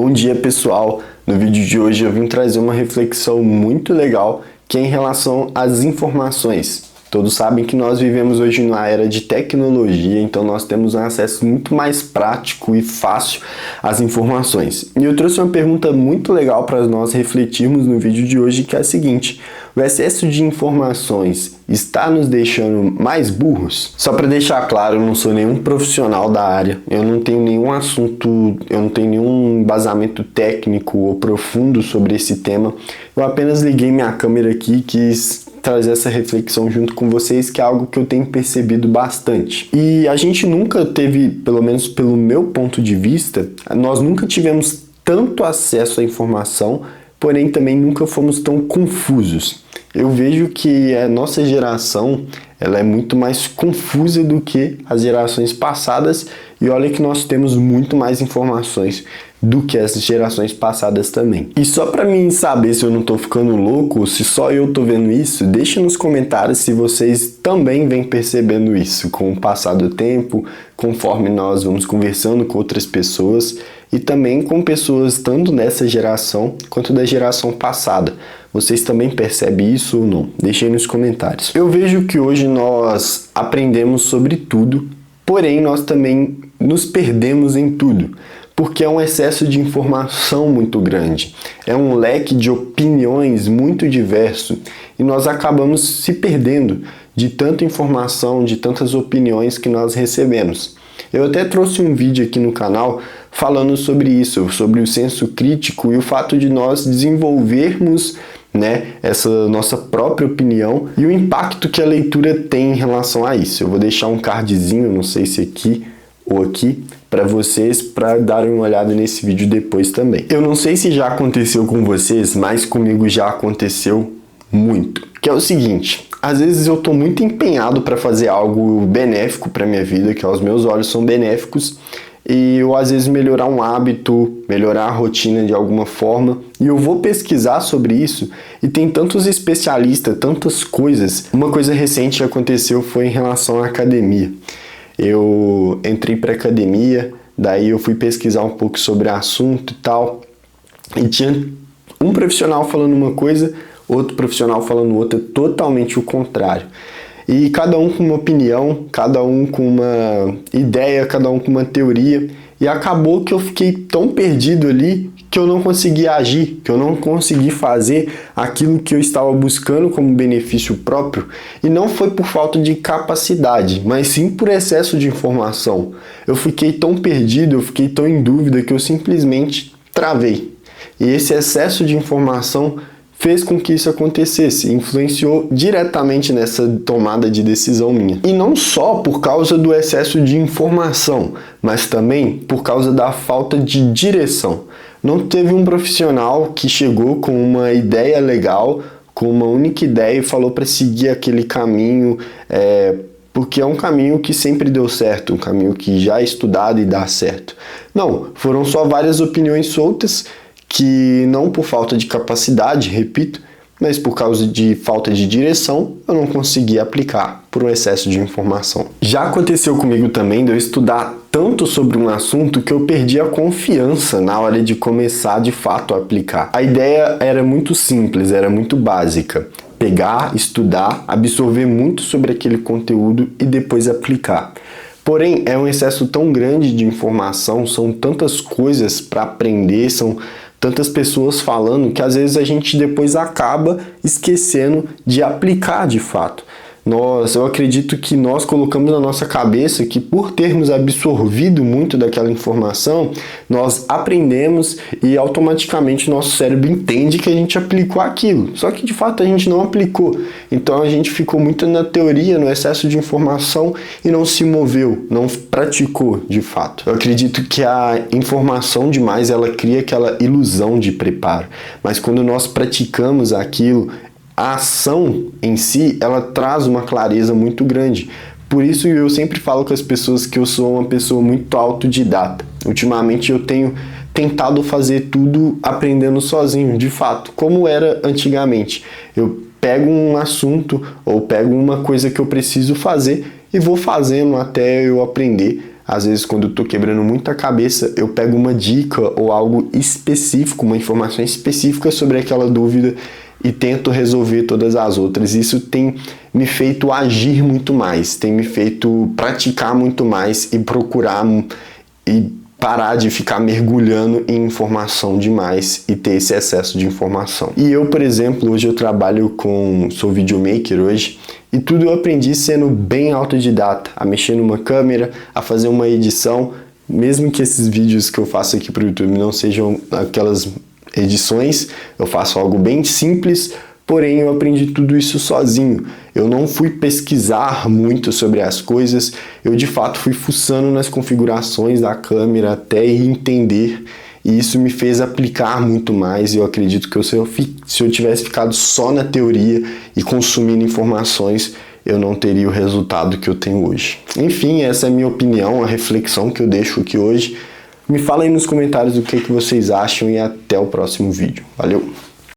Bom dia, pessoal! No vídeo de hoje eu vim trazer uma reflexão muito legal que é em relação às informações. Todos sabem que nós vivemos hoje numa era de tecnologia, então nós temos um acesso muito mais prático e fácil às informações. E eu trouxe uma pergunta muito legal para nós refletirmos no vídeo de hoje, que é a seguinte: o excesso de informações está nos deixando mais burros? Só para deixar claro, eu não sou nenhum profissional da área, eu não tenho nenhum assunto, eu não tenho nenhum embasamento técnico ou profundo sobre esse tema. Eu apenas liguei minha câmera aqui e quis trazer essa reflexão junto com vocês, que é algo que eu tenho percebido bastante. E a gente nunca teve, pelo menos pelo meu ponto de vista, nós nunca tivemos tanto acesso à informação, porém também nunca fomos tão confusos. Eu vejo que a nossa geração ela é muito mais confusa do que as gerações passadas, e olha que nós temos muito mais informações do que as gerações passadas também. E só para mim saber se eu não tô ficando louco, se só eu tô vendo isso, deixa nos comentários se vocês também vêm percebendo isso com o passar do tempo, conforme nós vamos conversando com outras pessoas e também com pessoas tanto dessa geração quanto da geração passada. Vocês também percebem isso ou não? Deixem nos comentários. Eu vejo que hoje nós aprendemos sobre tudo, porém nós também nos perdemos em tudo, porque é um excesso de informação muito grande, é um leque de opiniões muito diverso e nós acabamos se perdendo de tanta informação, de tantas opiniões que nós recebemos. Eu até trouxe um vídeo aqui no canal falando sobre isso, sobre o senso crítico e o fato de nós desenvolvermos essa nossa própria opinião e o impacto que a leitura tem em relação a isso. Eu vou deixar um cardzinho, não sei se aqui ou aqui, para vocês, para darem uma olhada nesse vídeo depois também. Eu não sei se já aconteceu com vocês, mas comigo já aconteceu muito. Que é o seguinte: às vezes eu estou muito empenhado para fazer algo benéfico para minha vida, que aos meus olhos são benéficos, e eu às vezes melhorar um hábito, melhorar a rotina de alguma forma, e eu vou pesquisar sobre isso, e tem tantos especialistas, tantas coisas. Uma coisa recente que aconteceu foi em relação à academia. Eu entrei para academia, daí eu fui pesquisar um pouco sobre o assunto e tal, e tinha um profissional falando uma coisa, outro profissional falando outra, totalmente o contrário. E cada um com uma opinião, cada um com uma ideia, cada um com uma teoria, e acabou que eu fiquei tão perdido ali que eu não consegui agir, que eu não consegui fazer aquilo que eu estava buscando como benefício próprio, e não foi por falta de capacidade, mas sim por excesso de informação. Eu fiquei tão perdido, eu fiquei tão em dúvida que eu simplesmente travei. E esse excesso de informação fez com que isso acontecesse, influenciou diretamente nessa tomada de decisão minha. E não só por causa do excesso de informação, mas também por causa da falta de direção. Não teve um profissional que chegou com uma ideia legal, com uma única ideia e falou para seguir aquele caminho, porque é um caminho que sempre deu certo, um caminho que já é estudado e dá certo. Não, foram só várias opiniões soltas que não por falta de capacidade, repito, mas por causa de falta de direção, eu não consegui aplicar por um excesso de informação. Já aconteceu comigo também de eu estudar tanto sobre um assunto que eu perdi a confiança na hora de começar de fato a aplicar. A ideia era muito simples, era muito básica: pegar, estudar, absorver muito sobre aquele conteúdo e depois aplicar. Porém, é um excesso tão grande de informação, são tantas coisas para aprender, são tantas pessoas falando, que às vezes a gente depois acaba esquecendo de aplicar de fato. Eu acredito que nós colocamos na nossa cabeça que por termos absorvido muito daquela informação, nós aprendemos e automaticamente nosso cérebro entende que a gente aplicou aquilo. Só que de fato a gente não aplicou. Então a gente ficou muito na teoria, no excesso de informação e não se moveu, não praticou de fato. Eu acredito que a informação demais, ela cria aquela ilusão de preparo. Mas quando nós praticamos aquilo, a ação em si, ela traz uma clareza muito grande. Por isso eu sempre falo com as pessoas que eu sou uma pessoa muito autodidata. Ultimamente eu tenho tentado fazer tudo aprendendo sozinho, de fato, como era antigamente. Eu pego um assunto ou pego uma coisa que eu preciso fazer e vou fazendo até eu aprender Às vezes, quando eu tô quebrando muita cabeça, eu pego uma dica ou algo específico, uma informação específica sobre aquela dúvida e tento resolver todas as outras. Isso tem me feito agir muito mais, tem me feito praticar muito mais e procurar e parar de ficar mergulhando em informação demais e ter esse excesso de informação. E eu, por exemplo, hoje eu trabalho sou videomaker hoje, e tudo eu aprendi sendo bem autodidata, a mexer numa câmera, a fazer uma edição, mesmo que esses vídeos que eu faço aqui para o YouTube não sejam aquelas edições, eu faço algo bem simples, porém eu aprendi tudo isso sozinho. Eu não fui pesquisar muito sobre as coisas, eu de fato fui fuçando nas configurações da câmera até entender, e isso me fez aplicar muito mais. E eu acredito que se eu tivesse ficado só na teoria e consumindo informações, eu não teria o resultado que eu tenho hoje. Enfim, essa é a minha opinião, a reflexão que eu deixo aqui hoje. Me fala aí nos comentários o que vocês acham e até o próximo vídeo. Valeu!